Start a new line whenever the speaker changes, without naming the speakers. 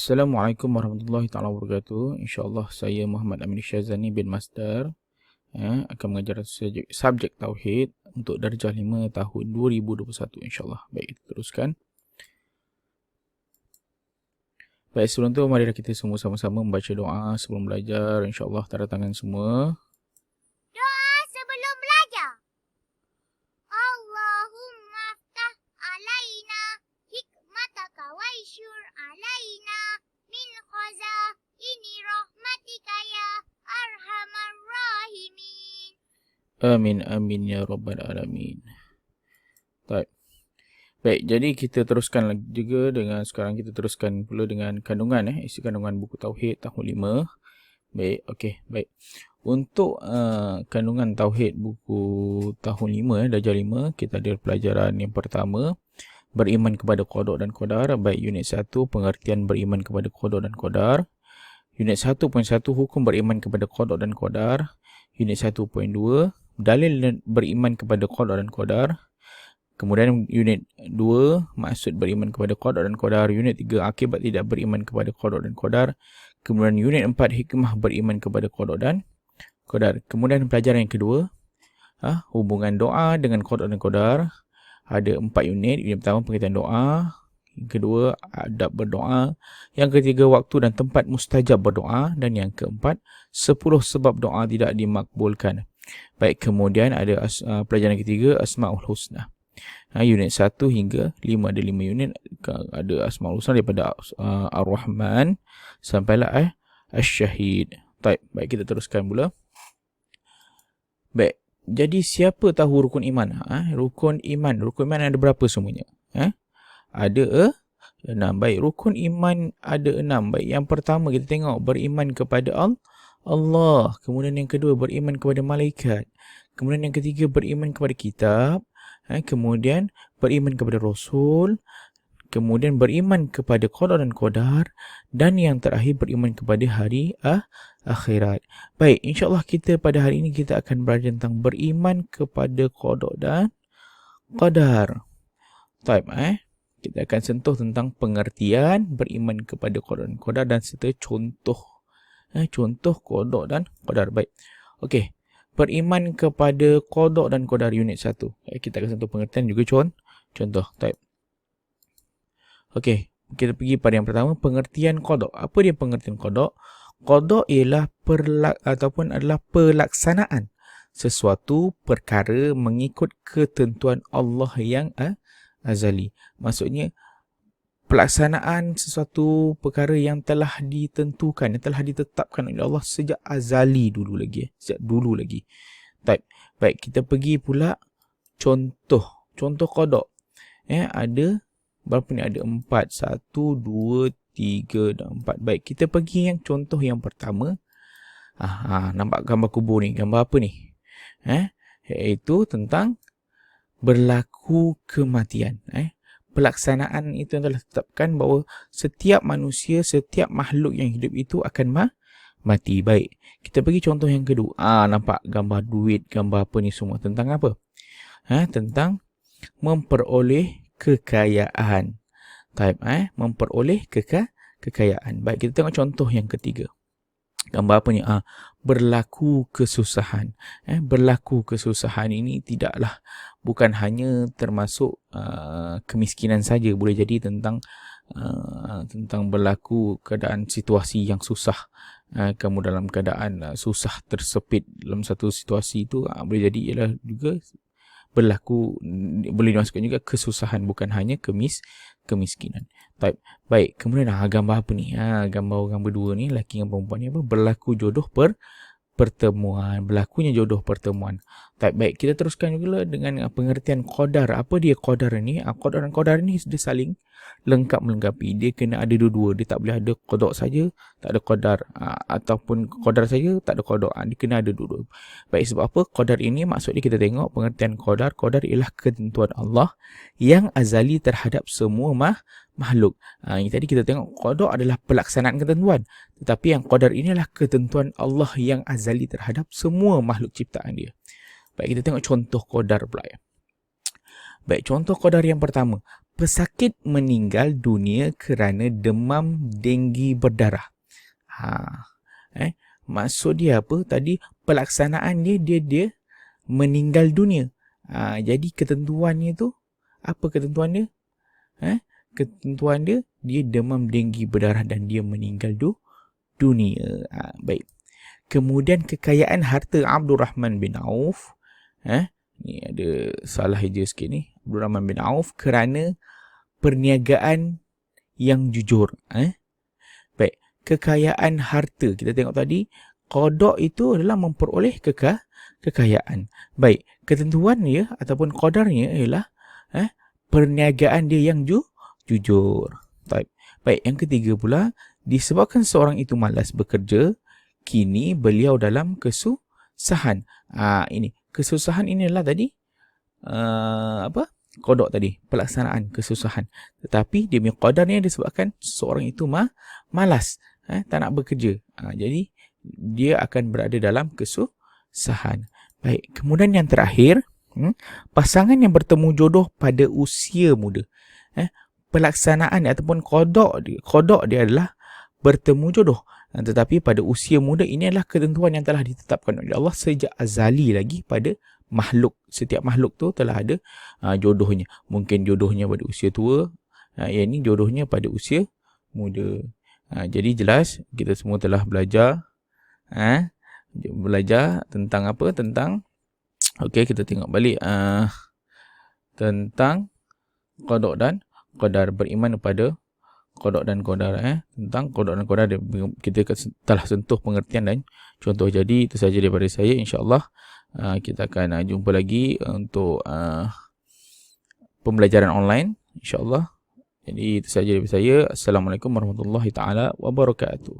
Assalamualaikum warahmatullahi taala wabarakatuh. InsyaAllah saya Muhammad Amin Syazani bin Masdar akan mengajar subjek Tauhid untuk darjah 5 tahun 2021 insyaAllah. Baik, kita teruskan. Baik, sebelum tu marilah kita semua sama-sama membaca doa sebelum belajar. InsyaAllah tanda tangan semua.
Doa sebelum belajar. Allahumma aftah alaina hikmataka waishur alaina min khazaini rahmatika ya arhamar rahimin.
Amin, amin ya rabbal alamin. Baik, jadi kita teruskan lagi juga dengan, sekarang kita teruskan pula dengan kandungan, isi kandungan buku Tauhid tahun 5. Baik, okey, baik. Untuk kandungan Tauhid buku tahun 5, darjah 5, kita ada pelajaran yang pertama, beriman kepada qada dan qadar. Baik, unit 1, pengertian beriman kepada qada dan qadar. Unit 1.1, hukum beriman kepada qada dan qadar. Unit 1.2, dalil beriman kepada qada dan qadar. Kemudian unit 2, maksud beriman kepada qada dan qadar. Unit 3, akibat tidak beriman kepada qada dan qadar. Kemudian unit 4, hikmah beriman kepada qada dan qadar. Kemudian pelajaran yang kedua, hubungan doa dengan qada dan qadar. Ada 4 unit. Unit pertama, pengertian doa. Yang kedua, adab berdoa. Yang ketiga, waktu dan tempat mustajab berdoa. Dan yang keempat, 10 sebab doa tidak dimakbulkan. Baik, kemudian ada pelajaran ketiga, Asma'ul Husna. Unit 1 hingga 5, ada 5 unit. Ada Asma'ul Husna daripada Ar-Rahman sampailah Asy-Syahid. Baik, kita teruskan pula. Baik, jadi siapa tahu rukun iman? Rukun iman ada berapa semuanya? Ada 6. Baik, rukun iman ada 6. Baik, yang pertama kita tengok beriman kepada Allah. Kemudian yang kedua, beriman kepada malaikat. Kemudian yang ketiga, beriman kepada kitab. Kemudian beriman kepada Rasul. Kemudian beriman kepada qada dan qadar. Dan yang terakhir, beriman kepada hari akhirat. Baik, insyaAllah kita pada hari ini kita akan belajar tentang beriman kepada qada dan qadar. Kita akan sentuh tentang pengertian beriman kepada qada dan qadar dan serta contoh. Contoh qada dan qadar. Baik. Okey. Beriman kepada qada dan qadar unit 1. Kita akan sentuh pengertian juga contoh. Okey, kita pergi pada yang pertama, pengertian qada. Apa dia pengertian qada? Qada ialah adalah pelaksanaan sesuatu perkara mengikut ketentuan Allah yang azali. Maksudnya pelaksanaan sesuatu perkara yang telah ditentukan, yang telah ditetapkan oleh Allah sejak azali dulu lagi. Baik, kita pergi pula contoh qada. Ada berapa ni? Ada 4. 1, 2, 3 dan 4. Baik, kita pergi yang contoh yang pertama. Nampak gambar kubur ni? Gambar apa ni? Iaitu tentang berlaku kematian. Pelaksanaan itu adalah tetapkan bahawa setiap manusia, setiap makhluk yang hidup itu akan mati. Baik, kita pergi contoh yang kedua. Nampak gambar duit, gambar apa ni semua? Tentang apa? Tentang memperoleh kekayaan. Memperoleh kekayaan. Baik, kita tengok contoh yang ketiga. Gambar apa ni? Berlaku kesusahan. Berlaku kesusahan ini bukan hanya termasuk kemiskinan saja, boleh jadi tentang berlaku keadaan situasi yang susah. Kamu dalam keadaan susah, tersepit dalam satu situasi itu, boleh jadi ialah juga berlaku, boleh dimasukkan juga kesusahan, bukan hanya kemiskinan. Baik, kemudian gambar apa ni? Gambar orang berdua ni, lelaki dengan perempuan ni, berlaku jodoh pertemuan. Berlakunya jodoh pertemuan. Baik, kita teruskan juga dengan pengertian qadar. Apa dia qadar ni? Qadar dan qadar ni dia saling lengkap melengkapi. Dia kena ada dua-dua. Dia tak boleh ada qada saja, tak ada qadar, ataupun qadar saja, tak ada qada. Dia kena ada dua-dua. Baik, sebab apa? Qadar ini maksudnya kita tengok pengertian qadar. Qadar ialah ketentuan Allah yang azali terhadap semua makhluk. Yang tadi kita tengok qada adalah pelaksanaan ketentuan. Tetapi yang qadar ini adalah ketentuan Allah yang azali terhadap semua makhluk ciptaan dia. Baik, kita tengok contoh qadar pula. Baik, contoh qadar yang pertama. Pesakit meninggal dunia kerana demam denggi berdarah. Maksud dia apa? Tadi pelaksanaan dia meninggal dunia. Jadi ketentuannya tu, apa ketentuan dia? Ketentuan dia demam denggi berdarah dan dia meninggal dunia. Baik. Kemudian kekayaan harta Abdul Rahman bin Auf. Ni ada salah hija sikit ni. Abdul Rahman bin Auf kerana perniagaan yang jujur. Baik. Kekayaan harta. Kita tengok tadi. Qada itu adalah memperoleh kekayaan. Baik. Ketentuan dia ataupun qadarnya ialah perniagaan dia yang jujur. Baik. Yang ketiga pula. Disebabkan seorang itu malas bekerja. Kini beliau dalam kesusahan. Ini. Kesusahan inilah tadi. Qada tadi. Pelaksanaan kesusahan. Tetapi dia punya qadarnya disebabkan seorang itu malas. Tak nak bekerja. Jadi dia akan berada dalam kesusahan. Baik. Kemudian yang terakhir. Pasangan yang bertemu jodoh pada usia muda. Pelaksanaan ataupun qada dia adalah bertemu jodoh. Tetapi pada usia muda ini adalah ketentuan yang telah ditetapkan oleh Allah sejak azali lagi pada makhluk. Setiap makhluk tu telah ada jodohnya. Mungkin jodohnya pada usia tua. Yang ini jodohnya pada usia muda. Jadi jelas kita semua telah belajar. Belajar tentang apa? Tentang kita tengok balik tentang qada dan qadar, beriman kepada qada dan qadar. Tentang qada dan qadar kita telah sentuh pengertian dan contoh. Jadi itu saja daripada saya. InsyaAllah kita akan jumpa lagi untuk pembelajaran online, InsyaAllah. Jadi itu saja daripada saya. Assalamualaikum warahmatullahi taala wabarakatuh.